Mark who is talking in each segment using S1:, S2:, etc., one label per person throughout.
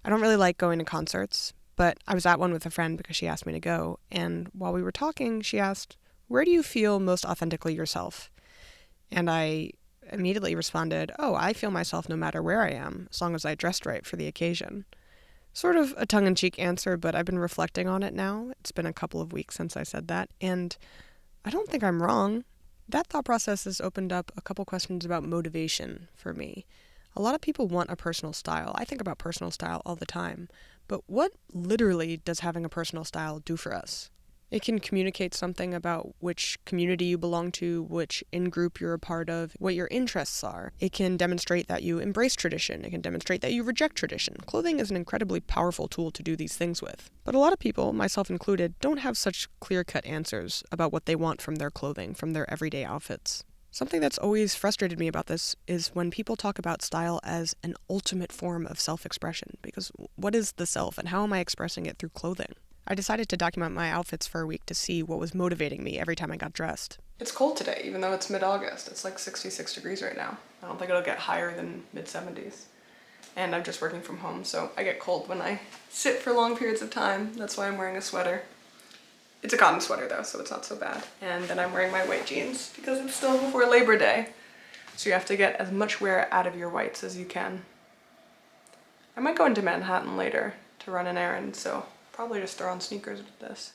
S1: I don't really like going to concerts, but I was at one with a friend because she asked me to go, and while we were talking, she asked, "Where do you feel most authentically yourself?" And I immediately responded, "Oh, I feel myself no matter where I am, as long as I dressed right for the occasion." Sort of a tongue-in-cheek answer, but I've been reflecting on it now. It's been a couple of weeks since I said that, and I don't think I'm wrong. That thought process has opened up a couple questions about motivation for me. A lot of people want a personal style. I think about personal style all the time. But what literally does having a personal style do for us? It can communicate something about which community you belong to, which in-group you're a part of, what your interests are. It can demonstrate that you embrace tradition. It can demonstrate that you reject tradition. Clothing is an incredibly powerful tool to do these things with. But a lot of people, myself included, don't have such clear-cut answers about what they want from their clothing, from their everyday outfits. Something that's always frustrated me about this is when people talk about style as an ultimate form of self-expression, because what is the self and how am I expressing it through clothing? I decided to document my outfits for a week to see what was motivating me every time I got dressed. It's cold today, even though it's mid-August. It's like 66 degrees right now. I don't think it'll get higher than mid-70s. And I'm just working from home, so I get cold when I sit for long periods of time. That's why I'm wearing a sweater. It's a cotton sweater though, so it's not so bad. And then I'm wearing my white jeans because it's still before Labor Day. So you have to get as much wear out of your whites as you can. I might go into Manhattan later to run an errand, so probably just throw on sneakers with this.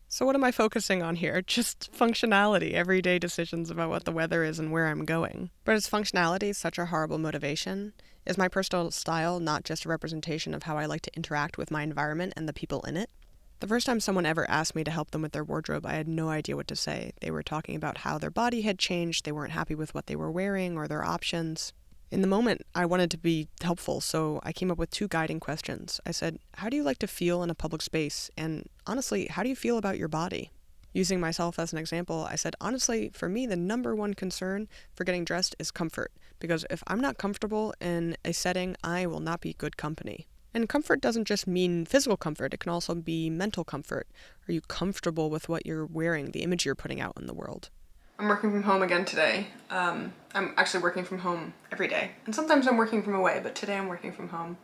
S1: So what am I focusing on here? Just functionality, everyday decisions about what the weather is and where I'm going. But is functionality such a horrible motivation? Is my personal style not just a representation of how I like to interact with my environment and the people in it? The first time someone ever asked me to help them with their wardrobe, I had no idea what to say. They were talking about how their body had changed, they weren't happy with what they were wearing or their options. In the moment, I wanted to be helpful, so I came up with 2 guiding questions. I said, how do you like to feel in a public space? And honestly, how do you feel about your body? Using myself as an example, I said, honestly, for me, the number one concern for getting dressed is comfort. Because if I'm not comfortable in a setting, I will not be good company. And comfort doesn't just mean physical comfort, it can also be mental comfort. Are you comfortable with what you're wearing, the image you're putting out in the world? I'm working from home again today. I'm actually working from home every day. And sometimes I'm working from away, but today I'm working from home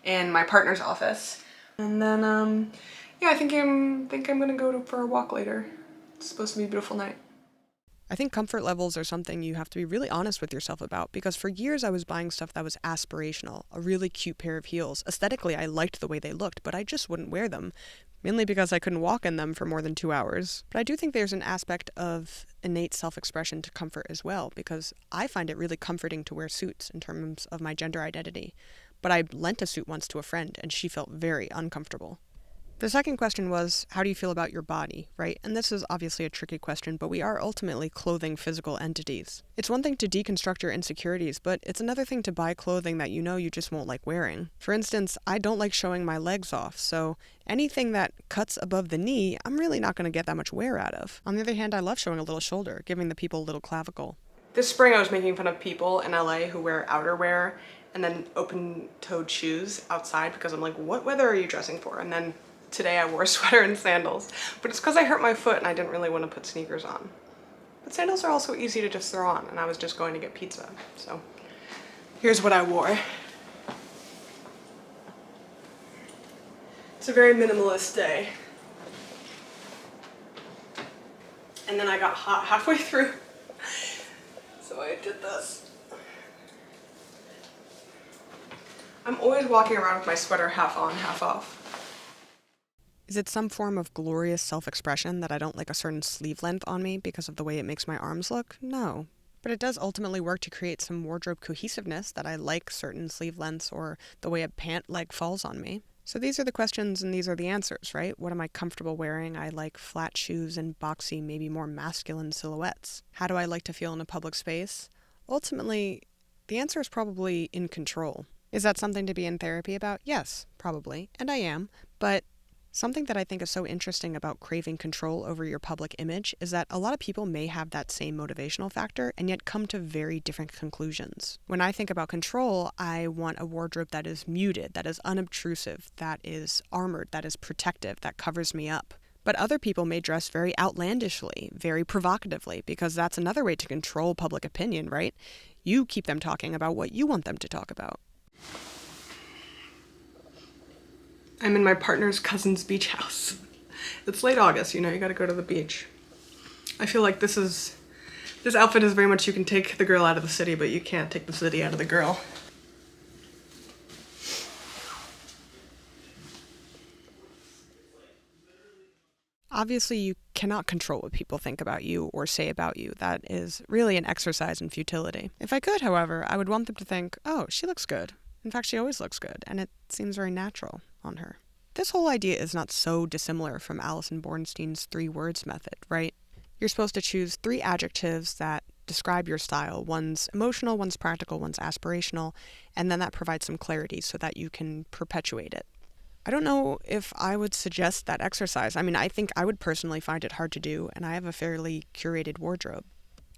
S1: in my partner's office. And then, yeah, I think I'm gonna go for a walk later. It's supposed to be a beautiful night. I think comfort levels are something you have to be really honest with yourself about, because for years I was buying stuff that was aspirational, a really cute pair of heels. Aesthetically, I liked the way they looked, but I just wouldn't wear them, mainly because I couldn't walk in them for more than 2 hours. But I do think there's an aspect of innate self-expression to comfort as well, because I find it really comforting to wear suits in terms of my gender identity. But I lent a suit once to a friend, and she felt very uncomfortable. The second question was, how do you feel about your body, right? And this is obviously a tricky question, but we are ultimately clothing physical entities. It's one thing to deconstruct your insecurities, but it's another thing to buy clothing that you know you just won't like wearing. For instance, I don't like showing my legs off, so anything that cuts above the knee, I'm really not going to get that much wear out of. On the other hand, I love showing a little shoulder, giving the people a little clavicle. This spring I was making fun of people in LA who wear outerwear and then open-toed shoes outside because I'm like, what weather are you dressing for? And then today I wore a sweater and sandals, but it's because I hurt my foot and I didn't really want to put sneakers on. But sandals are also easy to just throw on, and I was just going to get pizza, so here's what I wore. It's a very minimalist day. And then I got hot halfway through, so I did this. I'm always walking around with my sweater half on, half off. Is it some form of glorious self-expression that I don't like a certain sleeve length on me because of the way it makes my arms look? No. But it does ultimately work to create some wardrobe cohesiveness that I like certain sleeve lengths or the way a pant leg falls on me. So these are the questions and these are the answers, right? What am I comfortable wearing? I like flat shoes and boxy, maybe more masculine silhouettes. How do I like to feel in a public space? Ultimately, the answer is probably in control. Is that something to be in therapy about? Yes, probably, and I am, but something that I think is so interesting about craving control over your public image is that a lot of people may have that same motivational factor and yet come to very different conclusions. When I think about control, I want a wardrobe that is muted, that is unobtrusive, that is armored, that is protective, that covers me up. But other people may dress very outlandishly, very provocatively, because that's another way to control public opinion, right? You keep them talking about what you want them to talk about. I'm in my partner's cousin's beach house. It's late August, you know, you gotta go to the beach. I feel like this outfit is very much you can take the girl out of the city, but you can't take the city out of the girl. Obviously, you cannot control what people think about you or say about you. That is really an exercise in futility. If I could, however, I would want them to think, oh, she looks good. In fact, she always looks good, and it seems very natural on her. This whole idea is not so dissimilar from Alison Bornstein's 3 words method, right? You're supposed to choose 3 adjectives that describe your style. One's emotional, one's practical, one's aspirational, and then that provides some clarity so that you can perpetuate it. I don't know if I would suggest that exercise. I mean, I think I would personally find it hard to do, and I have a fairly curated wardrobe.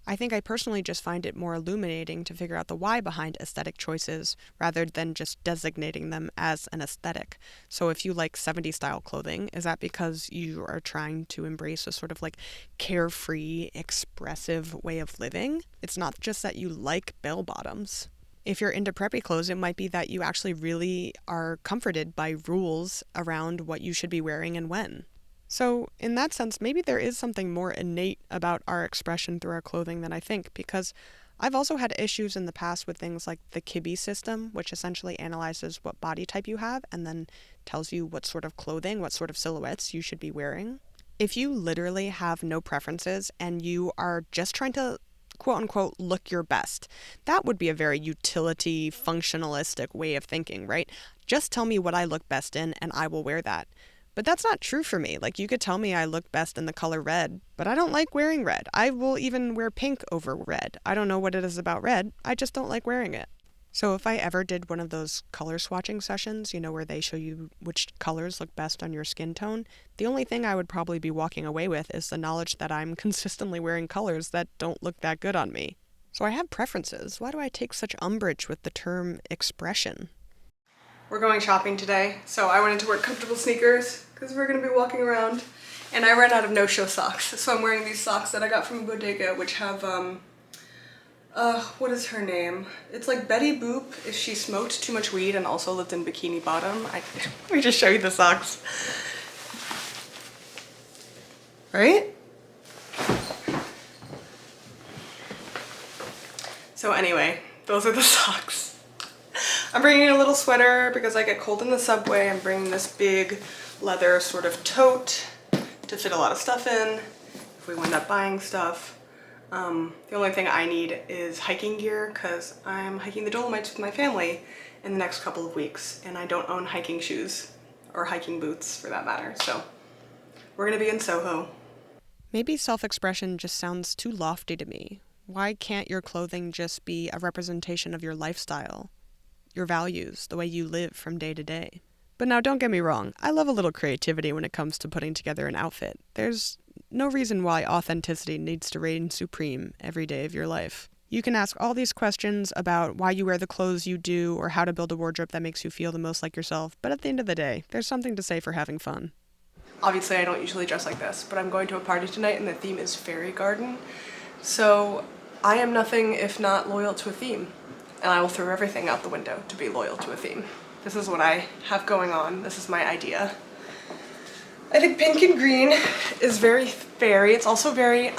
S1: I think I personally just find it more illuminating to figure out the why behind aesthetic choices rather than just designating them as an aesthetic. So if you like 70s style clothing, is that because you are trying to embrace a sort of like carefree, expressive way of living? It's not just that you like bell bottoms. If you're into preppy clothes, it might be that you actually really are comforted by rules around what you should be wearing and when. So in that sense, maybe there is something more innate about our expression through our clothing than I think, because I've also had issues in the past with things like the Kibbe system, which essentially analyzes what body type you have and then tells you what sort of clothing, what sort of silhouettes you should be wearing. If you literally have no preferences and you are just trying to quote-unquote look your best, that would be a very utility, functionalistic way of thinking, right? Just tell me what I look best in and I will wear that. But that's not true for me. Like, you could tell me I look best in the color red, but I don't like wearing red. I will even wear pink over red. I don't know what it is about red. I just don't like wearing it. So if I ever did one of those color swatching sessions, you know, where they show you which colors look best on your skin tone, the only thing I would probably be walking away with is the knowledge that I'm consistently wearing colors that don't look that good on me. So I have preferences. Why do I take such umbrage with the term expression? We're going shopping today, so I wanted to wear comfortable sneakers because we're going to be walking around, and I ran out of no-show socks, so I'm wearing these socks that I got from Bodega, which have, what is her name? It's like Betty Boop if she smoked too much weed and also lived in Bikini Bottom. Let me just show you the socks. Right? So anyway, those are the socks. I'm bringing a little sweater because I get cold in the subway. I'm bringing this big leather sort of tote to fit a lot of stuff in if we wind up buying stuff. The only thing I need is hiking gear because I'm hiking the Dolomites with my family in the next couple of weeks, and I don't own hiking shoes or hiking boots for that matter. So we're gonna be in Soho. Maybe self-expression just sounds too lofty to me. Why can't your clothing just be a representation of your lifestyle, your values, the way you live from day to day? But now don't get me wrong, I love a little creativity when it comes to putting together an outfit. There's no reason why authenticity needs to reign supreme every day of your life. You can ask all these questions about why you wear the clothes you do or how to build a wardrobe that makes you feel the most like yourself, but at the end of the day, there's something to say for having fun. Obviously, I don't usually dress like this, but I'm going to a party tonight and the theme is fairy garden. So I am nothing if not loyal to a theme, and I will throw everything out the window to be loyal to a theme. This is what I have going on. This is my idea. I think pink and green is very fairy. It's also very,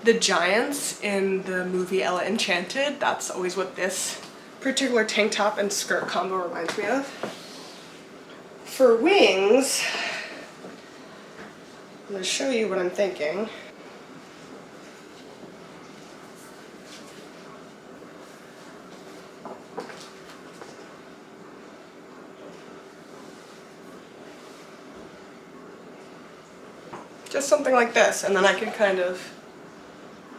S1: the giants in the movie Ella Enchanted. That's always what this particular tank top and skirt combo reminds me of. For wings, I'm going to show you what I'm thinking. Just something like this, and then I can kind of,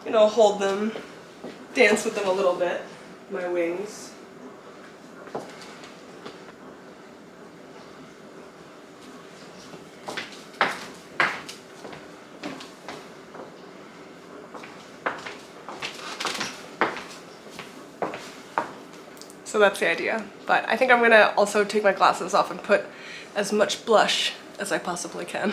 S1: you know, hold them, dance with them a little bit, my wings. So that's the idea, but I think I'm gonna also take my glasses off and put as much blush as I possibly can.